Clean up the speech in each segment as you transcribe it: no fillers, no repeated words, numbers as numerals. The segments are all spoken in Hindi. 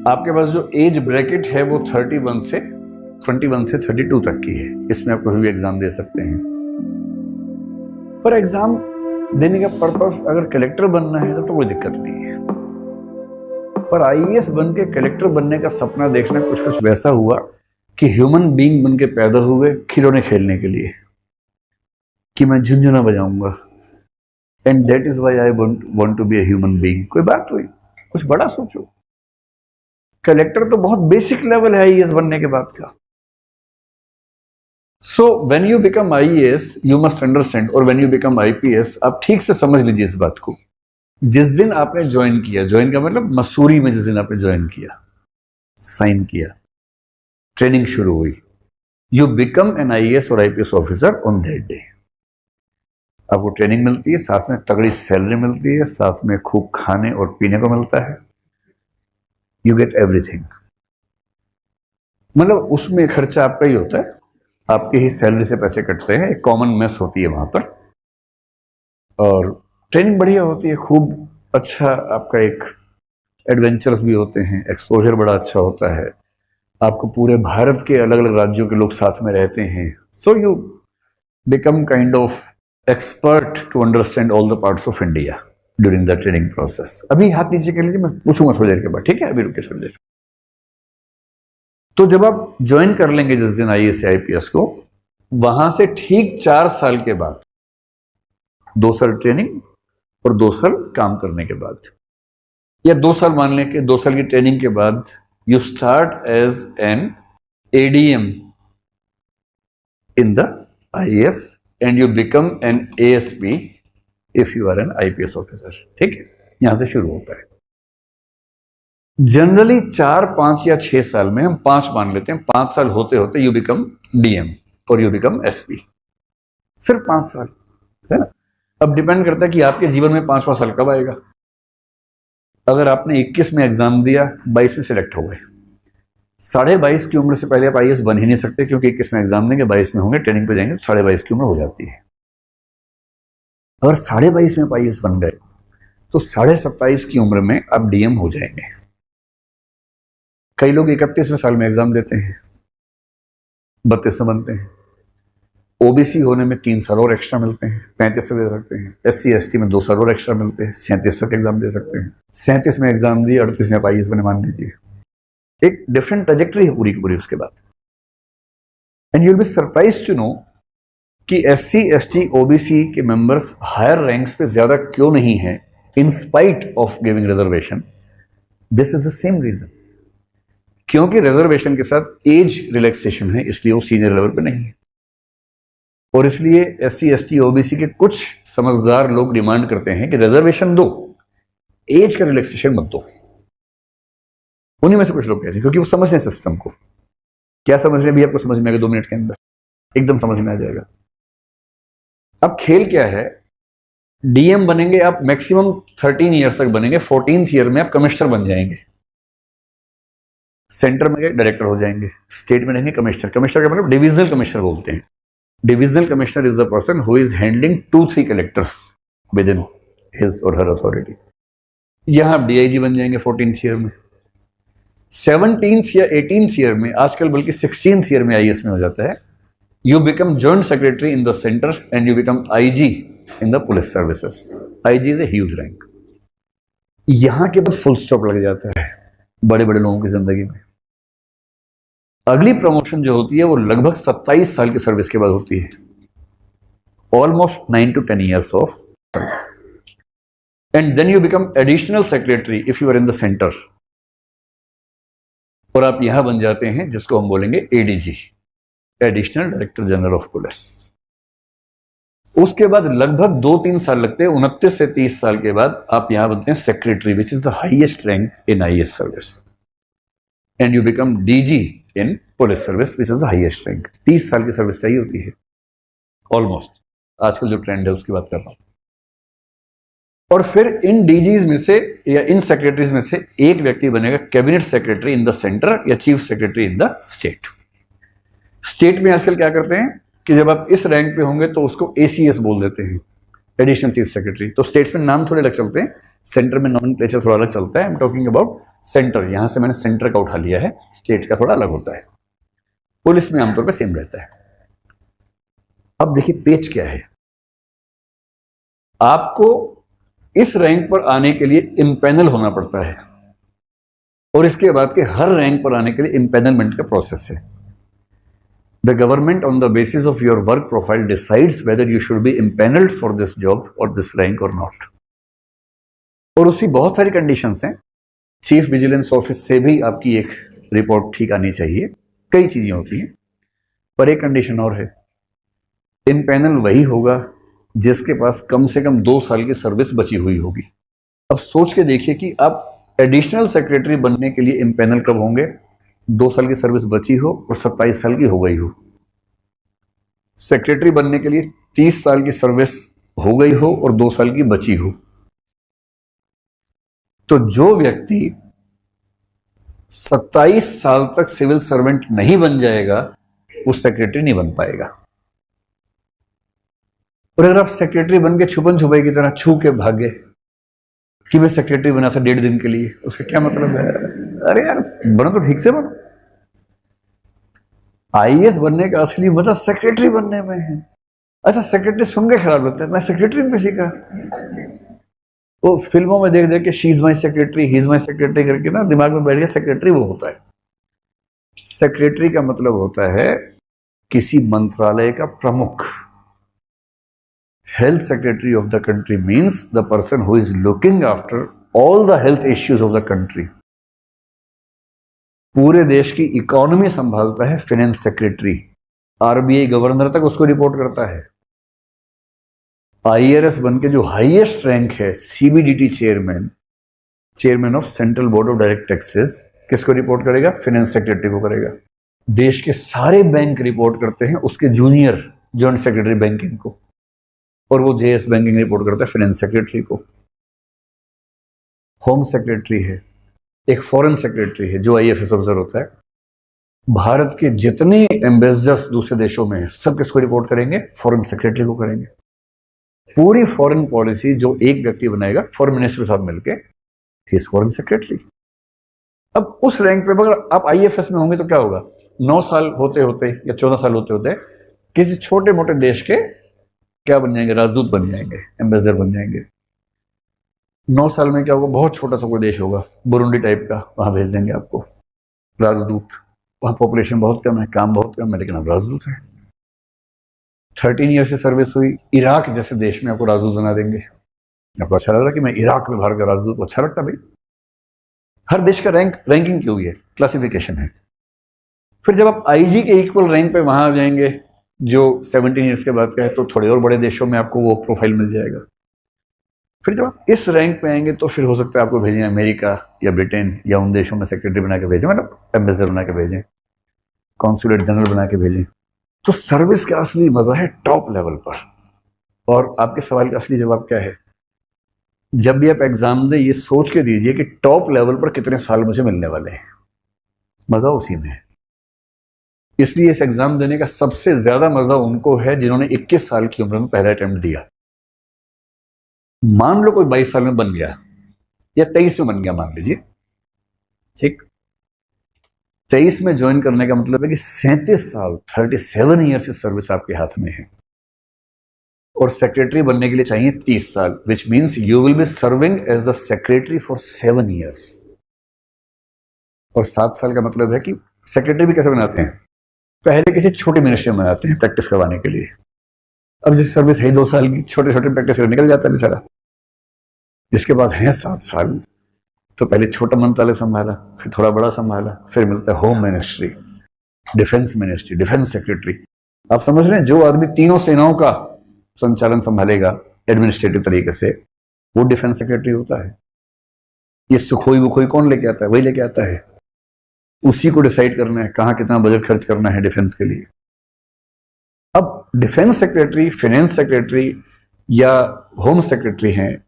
आपके पास जो एज ब्रैकेट है वो 21 से 32 तक की है। इसमें आप कोई भी एग्जाम दे सकते हैं। पर एग्जाम देने का पर्पस अगर कलेक्टर बनना है तो कोई दिक्कत नहीं है। पर आईएएस बन के कलेक्टर बनने का सपना देखना कुछ वैसा हुआ कि ह्यूमन बीइंग बन के पैदा हुए खिलौने खेलने के लिए, कि मैं झुनझुना बजाऊंगा, and that is why I want to be a human being. कोई बात हुई, कुछ बड़ा सोचो। कलेक्टर तो बहुत बेसिक लेवल है आईएएस बनने के बाद का। So when you become IAS you must understand, और व्हेन यू बिकम आईपीएस आप ठीक से समझ लीजिए इस बात को। जिस दिन आपने ज्वाइन किया, ज्वाइन का मतलब मसूरी में जिस दिन आपने ज्वाइन किया, साइन किया, ट्रेनिंग शुरू हुई, यू बिकम एन आईएएस और IPS officer on that day. आपको ट्रेनिंग मिलती है, साथ में तगड़ी सैलरी मिलती है, साथ में खूब खाने और पीने को मिलता है। You get everything. मतलब उसमें खर्चा आपका ही होता है, आपके ही सैलरी से पैसे कटते हैं। एक कॉमन मेस होती है वहां पर, और ट्रेनिंग बढ़िया होती है, खूब अच्छा। आपका एक एडवेंचर्स भी होते हैं, एक्सपोजर बड़ा अच्छा होता है। आपको पूरे भारत के अलग अलग राज्यों के लोग साथ में रहते हैं। So you become kind of expert to understand all the parts of India during the training process. अभी हाथ नीचे कर लीजिए, मैं पूछूंगा थोड़ी देर के बाद, ठीक है? अभी रुकिए थोड़ी देर। तो जब आप ज्वाइन कर लेंगे जिस दिन आईएएस आईपीएस को, वहां से ठीक 4 साल के बाद, 2 साल ट्रेनिंग और 2 साल काम करने के बाद, या 2 साल मान लें कि 2 साल की ट्रेनिंग के बाद, you start as an ADM in the IAS and you become an ASP if you are an IPS officer. ठीक है, यहां से शुरू होता है। जनरली 4, 5 या 6 साल में, हम 5 मान लेते हैं, 5 साल होते होते यू बिकम डीएम और यू बिकम एसपी। सिर्फ 5 साल, है ना? अब डिपेंड करता है कि आपके जीवन में 5वां साल कब आएगा। अगर आपने 21 में एग्जाम दिया, 22 में सिलेक्ट हो गए, 22.5 की उम्र से पहले आप आईएएस बन ही नहीं सकते, क्योंकि 21 में एग्जाम देंगे, 22 में होंगे, ट्रेनिंग पे जाएंगे, 22.5 की उम्र हो जाती है। अगर 22.5 में आईएएस बन गए तो 27.5 की उम्र में आप डीएम हो जाएंगे। कई लोग 31वें साल में एग्जाम देते हैं, 32 में बनते हैं। ओबीसी होने में 3 साल और एक्स्ट्रा मिलते हैं, 35 तक दे सकते हैं। एससी एसटी में 2 साल और एक्स्ट्रा मिलते हैं, 37 तक एग्जाम दे सकते हैं। 37 में एग्जाम दिए, 38 में आईएएस बने, मान लीजिए। एक डिफरेंट ट्रैजेक्टरी है पूरी की पूरी उसके बाद। And you will be surprised to know कि एससी एसटी ओबीसी के मेंबर्स हायर रैंक्स पे ज्यादा क्यों नहीं है, in spite of giving reservation. This is the same reason, क्योंकि रिजर्वेशन के साथ एज रिलैक्सेशन है, इसलिए वो सीनियर लेवल पे नहीं है। और इसलिए एससी एसटी ओबीसी के कुछ समझदार लोग डिमांड करते हैं कि रिजर्वेशन दो, एज का रिलैक्सेशन मत दो। उन्हीं में से कुछ लोग कहते हैं, क्योंकि वो समझ रहे हैं सिस्टम को। क्या समझ रहे हैं भी आपको समझ में आएगा 2 मिनट के अंदर, एकदम समझ में आ जाएगा। अब खेल क्या है, डीएम बनेंगे आप, मैक्सिमम 13 ईयर्स तक बनेंगे, 14th ईयर में आप कमिश्नर बन जाएंगे। सेंटर में डायरेक्टर हो जाएंगे, स्टेट में रहेंगे कमिश्नर। कमिश्नर का मतलब डिविजनल कमिश्नर बोलते हैं। Divisional commissioner is the person who is handling 2-3 collectors within his और हर अथॉरिटी। यहां आप डीआईजी बन जाएंगे 14th ईयर में। 17th या 18th ईयर में, आजकल बल्कि 16th ईयर में आईएएस में हो जाता है, you become joint secretary in the centre and you become IG in the police services. IG is a huge rank. यहां के बाद फुल स्टॉप लग जाता है बड़े बड़े लोगों की जिंदगी में। अगली प्रमोशन जो होती है वो लगभग 27 साल की सर्विस के बाद होती है, almost 9 to 10 years of service. And then you become additional secretary if you are in the centre, और आप यहां बन जाते हैं जिसको हम बोलेंगे ADG, additional director general of police. उसके बाद लगभग 2-3 साल लगते हैं, 29 से 30 साल के बाद आप यहां बनते हैं secretary, which is the highest rank in IAS service. And you become DG in police service, which is the highest rank. 30 साल की सर्विस चाहिए होती है ऑलमोस्ट, आजकल जो ट्रेंड है उसकी बात कर रहा हूं। और फिर इन डीजीज में से या इन सेक्रेटरीज में से एक व्यक्ति बनेगा cabinet secretary in the centre या chief secretary in the state. State में आजकल क्या करते हैं कि जब आप इस रैंक पे होंगे तो उसको एसीएस बोल देते हैं, एडिशनल चीफ सेक्रेटरी। तो स्टेट्स में नाम थोड़े अलग चलते हैं, सेंटर में नॉमेनक्लेचर थोड़ा अलग चलता है। I am talking about centre, यहां से मैंने सेंटर का उठा लिया है, स्टेट का थोड़ा अलग होता है। पुलिस में आमतौर पर सेम रहता है। अब देखिए पेच क्या है। आपको इस रैंक पर आने के लिए इंपैनल होना पड़ता है और इसके बाद के हर रैंक पर आने के लिए इंपैनलमेंट का प्रोसेस है। The government on the basis of your work profile decides whether you should be impaneled for this job or this rank or not. और उसकी बहुत सारी कंडीशंस हैं। चीफ विजिलेंस ऑफिस से भी आपकी एक रिपोर्ट ठीक आनी चाहिए, कई चीजें होती हैं, पर एक कंडीशन और है, इम्पैनल वही होगा जिसके पास कम से कम 2 साल की सर्विस बची हुई होगी। अब सोच के देखिए कि आप एडिशनल सेक्रेटरी बनने के लिए इम्पैनल कब होंगे, 2 साल की सर्विस बची हो और 27 साल की हो गई हो। सेक्रेटरी बनने के लिए 30 साल की सर्विस हो गई हो और 2 साल की बची हो। तो जो व्यक्ति 27 साल तक सिविल सर्वेंट नहीं बन जाएगा वो सेक्रेटरी नहीं बन पाएगा। और अगर आप सेक्रेटरी बन के छुपन छुपाई की तरह छू के भागे कि मैं सेक्रेटरी बना था 1.5 दिन के लिए, उसका क्या मतलब है? अरे यार बनो तो ठीक से बनो। आईएएस बनने का असली मजा सेक्रेटरी बनने में है। अच्छा सेक्रेटरी सुन के खराब लगता है, मैं सेक्रेटरी में सीखा। वो फिल्मों में देख देख के she is my secretary, he is my secretary करके ना दिमाग में बैठ गया सेक्रेटरी वो होता है। सेक्रेटरी का मतलब होता है किसी मंत्रालय का प्रमुख। Health secretary of the country means the person who is looking after all the health issues of the country. पूरे देश की इकोनॉमी संभालता है फाइनेंस सेक्रेटरी। आरबीआई गवर्नर तक उसको रिपोर्ट करता है। आईआरएस बन के जो हाईएस्ट रैंक है CBDT chairman, chairman of central board of direct taxes, किसको रिपोर्ट करेगा? फाइनेंस सेक्रेटरी को करेगा। देश के सारे बैंक रिपोर्ट करते हैं उसके जूनियर जॉइंट सेक्रेटरी बैंकिंग को, और वो जेएस बैंकिंग रिपोर्ट करता है फाइनेंस सेक्रेटरी को। होम सेक्रेटरी है, एक फॉरेन सेक्रेटरी है जो आईएफएस ऑफिसर होता है। भारत के जितने एम्बेसडर्स दूसरे देशों में सब किसको रिपोर्ट करेंगे? फॉरेन सेक्रेटरी को करेंगे। पूरी फॉरेन पॉलिसी जो एक व्यक्ति बनाएगा फॉरेन मिनिस्टर के साथ मिलकर, ही इज फॉरेन सेक्रेटरी। अब उस रैंक पे अगर आप आईएफएस में होंगे तो क्या होगा? 9 साल होते होते या 14 साल होते होते किसी छोटे मोटे देश के क्या बन जाएंगे? राजदूत बन जाएंगे, एम्बेसडर बन जाएंगे। 9 साल में क्या होगा? बहुत छोटा सा कोई देश होगा, बुरुंडी टाइप का, वहां भेज देंगे आपको राजदूत। वहां पॉपुलेशन बहुत कम है, काम बहुत कम है, लेकिन आप राजदूत हैं। 13 ईयर से सर्विस हुई, इराक जैसे देश में आपको राजदूत बना देंगे। आपको अच्छा लग रहा है कि मैं इराक में भारत का राजदूत, अच्छा लगता भाई। हर देश का रैंकिंग की हुई है, क्लासिफिकेशन है। फिर जब आप आईजी के इक्वल रैंक पे वहां आ जाएंगे जो 17 ईयर्स के बाद का है, तो थोड़े और बड़े देशों में आपको वो प्रोफाइल मिल जाएगा। फिर जब आप इस रैंक पे आएंगे तो फिर हो सकता है आपको भेजें अमेरिका या ब्रिटेन या उन देशों में सेक्रेटरी बना के भेजें, मतलब एम्बेसडर बना के भेजें, कॉन्सुलेट जनरल बना के भेजें। तो सर्विस का असली मजा है टॉप लेवल पर। और आपके सवाल का असली जवाब क्या है? जब भी आप एग्जाम दें ये सोच के दीजिए कि टॉप लेवल पर कितने साल मुझे मिलने वाले हैं। मजा उसी में है। इसलिए इस एग्जाम देने का सबसे ज्यादा मजा उनको है जिन्होंने 21 साल की उम्र में पहला अटेम्प्ट दिया। मान लो कोई 22 साल में बन गया या 23 में बन गया, मान लीजिए, ठीक। 23 में ज्वाइन करने का मतलब है कि 37 साल 37 ईयर से सर्विस आपके हाथ में है। और सेक्रेटरी बनने के लिए चाहिए 30 साल, which means you will be serving as the secretary for 7 years. और 7 साल का मतलब है कि सेक्रेटरी भी कैसे बनाते हैं? पहले किसी छोटे मिनिस्ट्री में बनाते हैं प्रैक्टिस करवाने के लिए। अब जिस सर्विस है 2 साल की, छोटे छोटे प्रैक्टिस कर निकल जाता है बेचारा। जिसके बाद है 7 साल, तो पहले छोटा मंत्रालय संभाला, फिर थोड़ा बड़ा संभाला, फिर मिलता है home ministry, defence ministry, defence secretary. आप समझ रहे हैं, जो आदमी तीनों सेनाओं का संचालन संभालेगा एडमिनिस्ट्रेटिव तरीके से, वो डिफेंस सेक्रेटरी होता है। ये सुखोई वुखोई कौन लेके आता है? वही लेके आता है। उसी को डिसाइड करना है कहाँ कितना बजट खर्च करना है डिफेंस के लिए। अब डिफेंस सेक्रेटरी, फाइनेंस सेक्रेटरी या होम सेक्रेटरी हैं,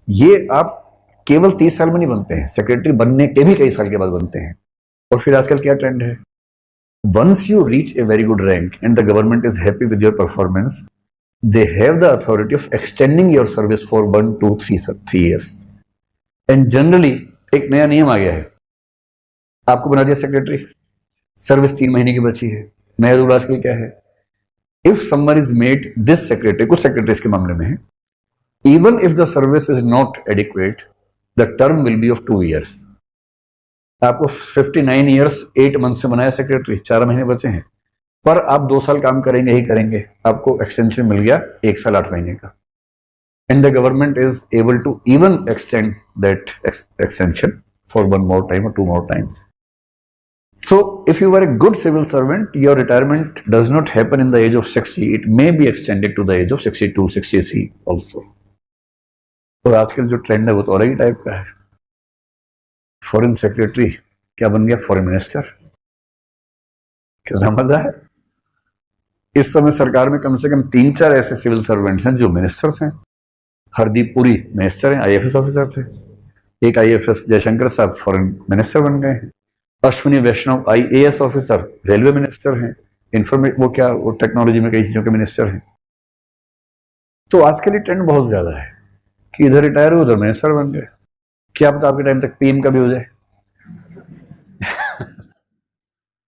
ये आप केवल 30 साल में नहीं बनते हैं, सेक्रेटरी बनने के भी कई साल के बाद बनते हैं। और फिर आजकल क्या ट्रेंड है? Once you reach a very good rank and the government is happy with your performance, they have the authority of extending your service for 1, 2, 3 years. And generally, एक नया नियम आ गया है, आपको बना दिया सेक्रेटरी, सर्विस 3 महीने की बची है। नया रूल आजकल क्या है, if someone is made this secretary, कुछ सेक्रेटरीज के मामले में है, even if the service is not adequate, the term will be of 2 years। आपको 59 ईयर्स 8 मंथ से बनाया सेक्रेटरी, 4 महीने बचे हैं, पर आप 2 साल काम करेंगे ही करेंगे, आपको एक्सटेंशन मिल गया 1 साल 8 महीने का। And the government is able to even extend that extension for 1 more time or 2 more times. So if you were a good civil servant, your retirement does not happen in the age of 60, it may be extended to the age of 62, 63 also. और आजकल जो ट्रेंड है वो तो अलग ही टाइप का है। फॉरेन सेक्रेटरी क्या बन गया, फॉरेन मिनिस्टर। कितना मजा है। इस समय सरकार में कम से कम 3-4 ऐसे सिविल सर्वेंट्स हैं जो मिनिस्टर्स हैं। हरदीप पुरी मिनिस्टर हैं, IAFS ऑफिसर थे। एक IAFS जयशंकर साहब फॉरेन मिनिस्टर बन गए हैं। अश्विनी वैष्णव IAS ऑफिसर रेलवे मिनिस्टर हैं। वो टेक्नोलॉजी में कई चीजों के मिनिस्टर हैं। तो आज के लिए ट्रेंड बहुत ज्यादा है कि इधर रिटायर हो उधर मिनिस्टर बन गए। क्या पता आपके टाइम तक PM का भी हो जाए।